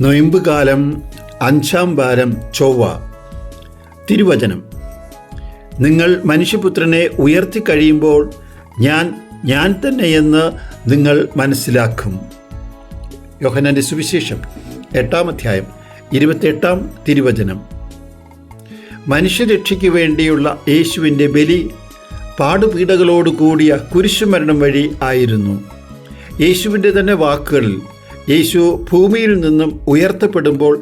നൊയമ്പുകാലം 5-ാം വാരം ചൊവ്വ. തിരുവചനം: നിങ്ങൾ മനുഷ്യപുത്രനെ ഉയർത്തിക്കഴിയുമ്പോൾ ഞാൻ തന്നെയെന്ന് നിങ്ങൾ മനസ്സിലാക്കും. യോഹന്നാന്റെ സുവിശേഷം 8-ാം അധ്യായം 28-ാം തിരുവചനം. മനുഷ്യരക്ഷയ്ക്ക് വേണ്ടിയുള്ള യേശുവിൻ്റെ ബലി പാടുപീഡകളോടുകൂടിയ കുരിശുമരണം വഴി ആയിരുന്നു. യേശുവിൻ്റെ തന്നെ വാക്കുകളിൽ യേശു ഭൂമിയിൽ നിന്നും ഉയർത്തപ്പെടുമ്പോൾ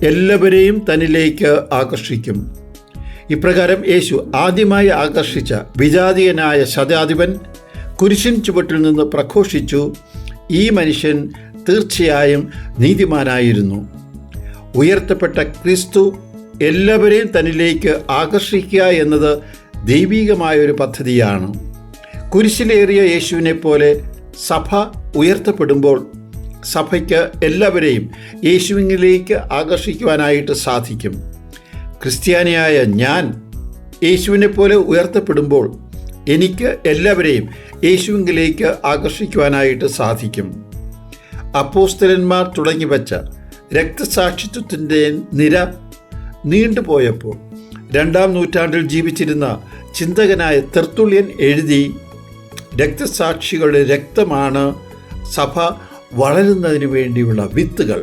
എല്ലാവരെയും തന്നിലേക്ക് ആകർഷിക്കും. ഇപ്രകാരം യേശു ആദ്യമായി ആകർഷിച്ച വിജാതീയനായ ശതാധിപൻ കുരിശിൻ ചുവട്ടിൽ നിന്ന് പ്രഘോഷിച്ചു: ഈ മനുഷ്യൻ തീർച്ചയായും നീതിമാനായിരുന്നു. ഉയർത്തപ്പെട്ട ക്രിസ്തു എല്ലാവരെയും തന്നിലേക്ക് ആകർഷിക്കുക എന്നത് ദൈവികമായൊരു പദ്ധതിയാണ്. കുരിശിലേറിയ യേശുവിനെ പോലെ സഭ ഉയർത്തപ്പെടുമ്പോൾ സഭയ്ക്ക് എല്ലാവരെയും യേശുവിലേക്ക് ആകർഷിക്കുവാനായിട്ട് സാധിക്കും. ക്രിസ്ത്യാനിയായ ഞാൻ യേശുവിനെ പോലെ ഉയർത്തപ്പെടുമ്പോൾ എനിക്ക് എല്ലാവരെയും യേശുവിലേക്ക് ആകർഷിക്കുവാനായിട്ട് സാധിക്കും. അപ്പോസ്തലന്മാർ തുടങ്ങി വച്ച രക്തസാക്ഷിത്വത്തിൻ്റെ നിര നീണ്ടുപോയപ്പോൾ 2-ാം നൂറ്റാണ്ടിൽ ജീവിച്ചിരുന്ന ചിന്തകനായ തെർത്തുല്യൻ എഴുതി: രക്തസാക്ഷികളുടെ രക്തമാണ് സഭ വളരുന്നതിന് വേണ്ടിയുള്ള വിത്തുകൾ.